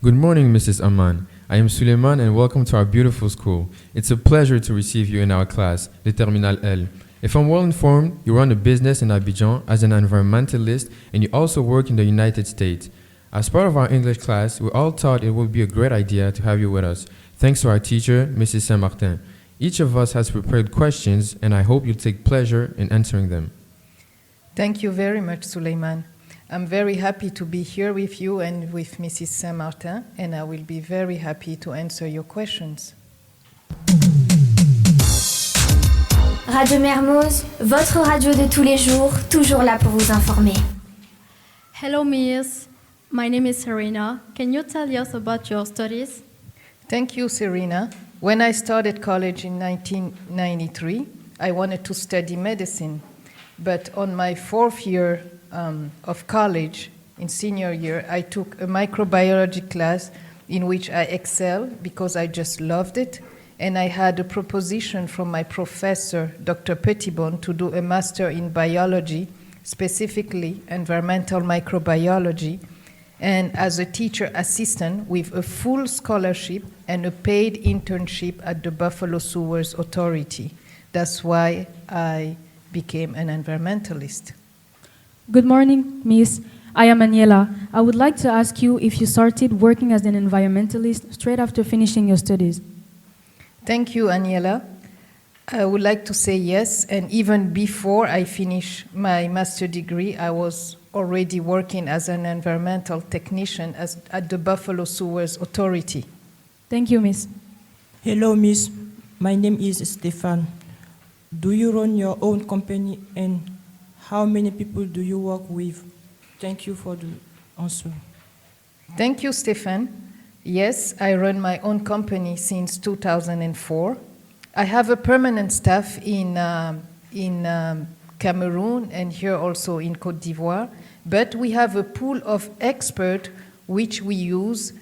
Good morning, Mrs. Aman. I am Suleiman and welcome to our beautiful school. It's a pleasure to receive you in our class, the Terminale L. If I'm well informed, you run a business in Abidjan as an environmentalist and you also work in the United States. As part of our English class, we all thought it would be a great idea to have you with us, thanks to our teacher, Mrs. Saint-Martin. Each of us has prepared questions and I hope you'll take pleasure in answering them. Thank you very much, Suleiman. I'm very happy to be here with you and with Mrs. Saint-Martin, and I will be very happy to answer your questions. Radio Mermoz, votre radio de tous les jours, toujours là pour vous informer. Hello, Miss. My name is Serena. Can you tell us about your studies? Thank you, Serena. When I started college in 1993, I wanted to study medicine. But on my fourth year of college, in senior year, I took a microbiology class in which I excelled because I just loved it. And I had a proposition from my professor, Dr. Petitbon, to do a master in biology, specifically environmental microbiology, and as a teacher assistant with a full scholarship and a paid internship at the Buffalo Sewers Authority. That's why I became an environmentalist. Good morning, Miss. I am Aniela. I would like to ask you if you started working as an environmentalist straight after finishing your studies. Thank you, Aniela. I would like to say yes, and even before I finished my master degree, I was already working as an environmental technician at the Buffalo Sewers Authority. Thank you, Miss. Hello, Miss. My name is Stefan. Do you run your own company and how many people do you work with? Thank you for the answer. Thank you, Stefan. Yes, I run my own company since 2004. I have a permanent staff in Cameroon and here also in Côte d'Ivoire, but we have a pool of experts which we use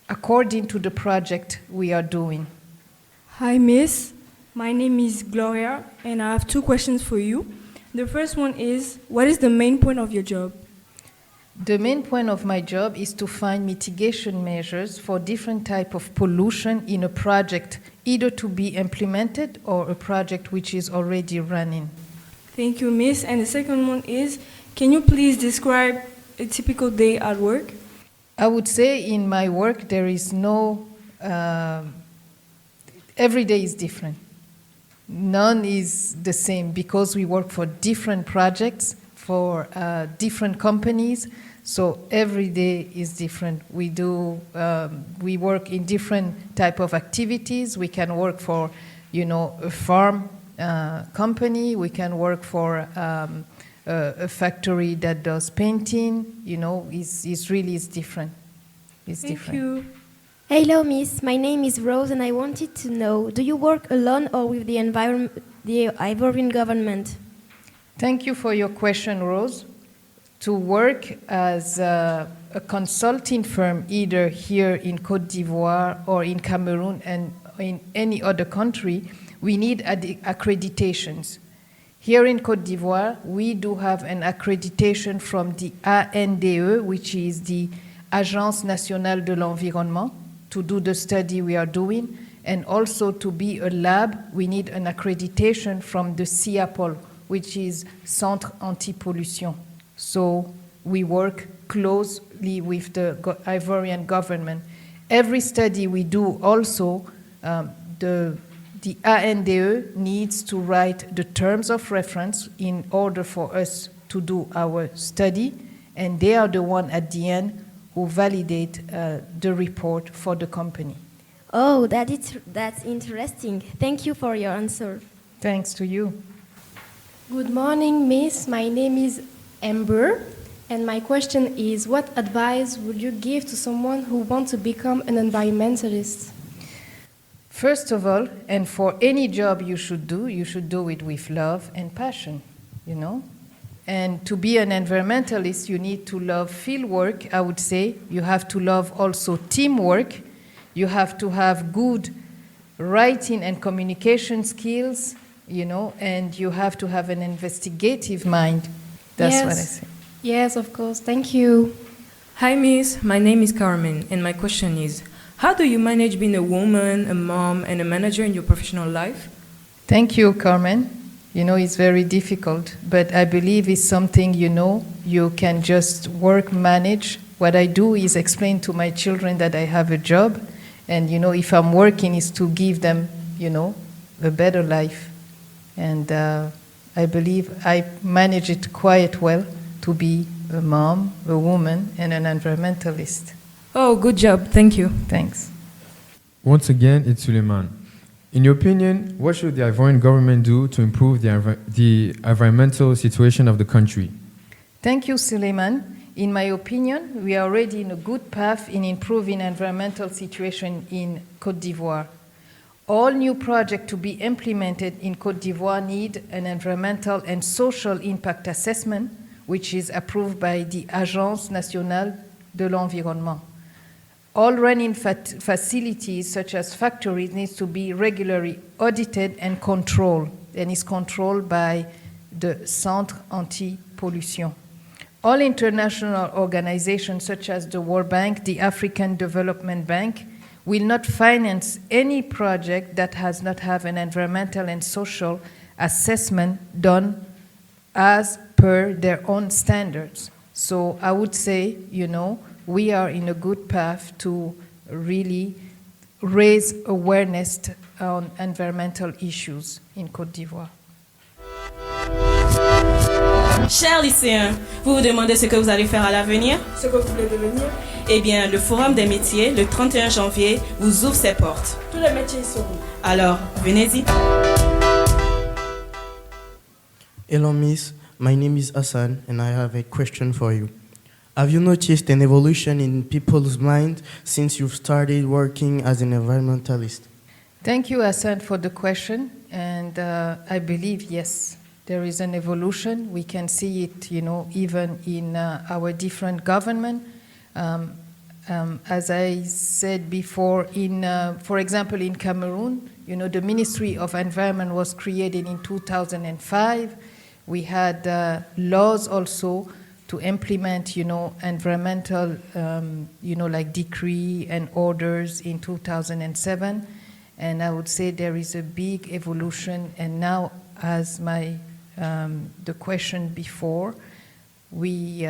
according to the project we are doing. Hi, Miss. My name is Gloria, and I have two questions for you. The first one is, what is the main point of your job? The main point of my job is to find mitigation measures for different types of pollution in a project, either to be implemented or a project which is already running. Thank you, Miss. And the second one is, can you please describe a typical day at work? I would say in my work there is no, every day is different. None is the same because we work for different projects, for different companies, so every day is different. We work in different type of activities. We can work for, a farm company. We can work for a factory that does painting. It's really different. Thank you. Hello, Miss. My name is Rose, and I wanted to know: do you work alone or with the Ivorian government? Thank you for your question, Rose. To work as a consulting firm, either here in Côte d'Ivoire or in Cameroon and in any other country, we need accreditations. Here in Côte d'Ivoire, we do have an accreditation from the ANDE, which is the Agence Nationale de l'Environnement, to do the study we are doing, and also to be a lab, we need an accreditation from the CIAPOL, which is Centre Anti-Pollution. So we work closely with the Ivorian government. Every study we do also, the ANDE needs to write the terms of reference in order for us to do our study, and they are the one at the end who validate the report for the company. Oh, that's interesting. Thank you for your answer. Thanks to you. Good morning, Miss. My name is Amber, and my question is, what advice would you give to someone who wants to become an environmentalist? First of all, and for any job you should do it with love and passion, And to be an environmentalist, you need to love field work, I would say. You have to love also teamwork. You have to have good writing and communication skills, and you have to have an investigative mind. That's what I say. Yes, of course. Thank you. Hi, Miss. My name is Carmen, and my question is, how do you manage being a woman, a mom, and a manager in your professional life? Thank you, Carmen. You know, it's very difficult, but I believe it's something, you can just manage. What I do is explain to my children that I have a job, and, if I'm working, is to give them, a better life. And I believe I manage it quite well to be a mom, a woman, and an environmentalist. Oh, good job. Thank you. Thanks. Once again, it's Suleiman. In your opinion, what should the Ivorian government do to improve the environmental situation of the country? Thank you, Suleiman. In my opinion, we are already in a good path in improving environmental situation in Côte d'Ivoire. All new projects to be implemented in Côte d'Ivoire need an environmental and social impact assessment, which is approved by the Agence nationale de l'environnement. All running facilities, such as factories, need to be regularly audited and controlled, and is controlled by the Centre Anti-Pollution. All international organizations, such as the World Bank, the African Development Bank, will not finance any project that has not have an environmental and social assessment done as per their own standards. So I would say, we are in a good path to really raise awareness on environmental issues in Côte d'Ivoire. Chers lycéens, vous vous demandez ce que vous allez faire à l'avenir? Ce que vous voulez devenir? Eh bien, le Forum des métiers, le 31 janvier, vous ouvre ses portes. Tous les métiers y seront. Alors, venez-y. Hello, Miss. My name is Hassan, and I have a question for you. Have you noticed an evolution in people's mind since you've started working as an environmentalist? Thank you, Hassan, for the question. And I believe, yes, there is an evolution. We can see it, even in our different government. As I said before, for example, in Cameroon, the Ministry of Environment was created in 2005. We had laws also to implement, environmental, like decree and orders in 2007. And I would say there is a big evolution. And now, as the question before, we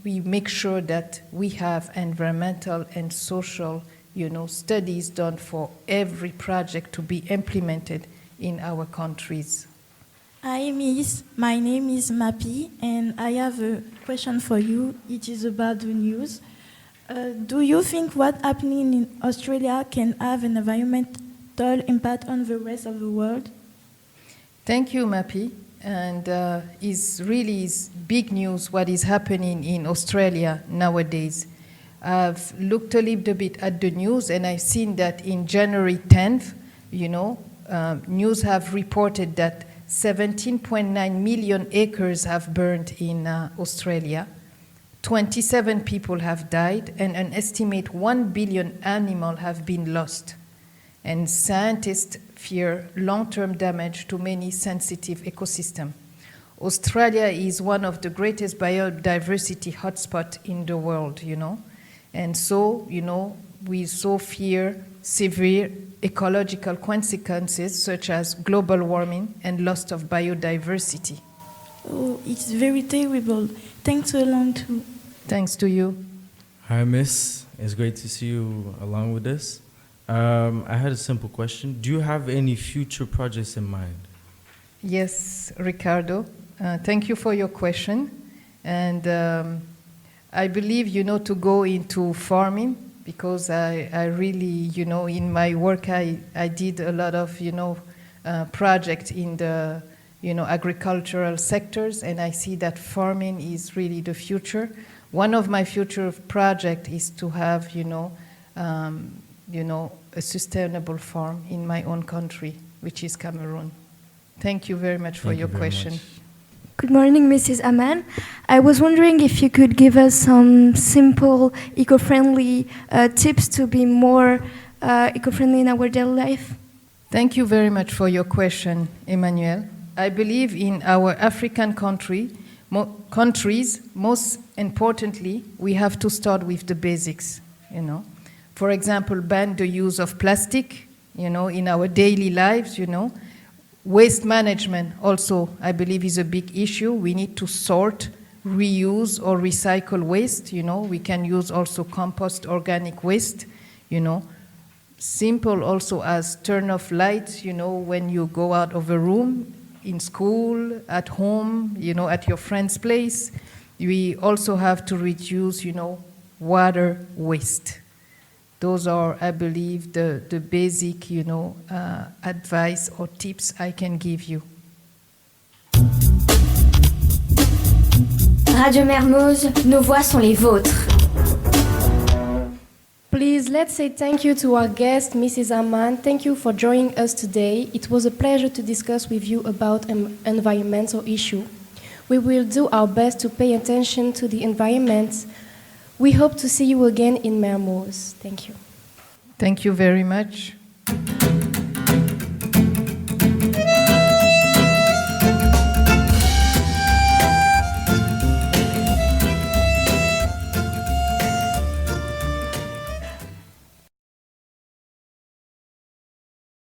make sure that we have environmental and social, studies done for every project to be implemented in our countries. Hi, Miss. My name is Mappy, and I have a question for you. It is about the news. Do you think what's happening in Australia can have an environmental impact on the rest of the world? Thank you, Mappy. And it's really big news what is happening in Australia nowadays. I've looked a little bit at the news, and I've seen that in January 10th, news have reported that 17.9 million acres have burned in Australia. 27 people have died, and an estimate 1 billion animals have been lost. And scientists fear long-term damage to many sensitive ecosystems. Australia is one of the greatest biodiversity hotspots in the world, And so, we so fear severe ecological consequences such as global warming and loss of biodiversity. Oh, it's very terrible. Thanks a lot too. Thanks to you. Hi, Miss. It's great to see you along with us. I had a simple question. Do you have any future projects in mind? Yes, Ricardo. Thank you for your question. And I believe, to go into farming, because I really, in my work, I did a lot of, projects in the, agricultural sectors, and I see that farming is really the future. One of my future projects is to have, a sustainable farm in my own country, which is Cameroon. Thank you very much for your question. Good morning, Mrs. Aman. I was wondering if you could give us some simple, eco-friendly tips to be more eco-friendly in our daily life. Thank you very much for your question, Emmanuel. I believe in our African country, countries, most importantly, we have to start with the basics, you know. For example, ban the use of plastic, you know, in our daily lives, you know. Waste management also, I believe, is a big issue. We need to sort, reuse, or recycle waste, you know. We can use also compost organic waste, you know. Simple also as turn off lights, you know, when you go out of a room, in school, at home, you know, at your friend's place. We also have to reduce, you know, water waste. Those are, I believe, the basic, you know, advice or tips I can give you. Radio Mermoz, nos voix sont les vôtres. Please, let's say thank you to our guest, Mrs. Haman. Thank you for joining us today. It was a pleasure to discuss with you about an environmental issue. We will do our best to pay attention to the environment. We hope to see you again in Mermoz. Thank you. Thank you very much.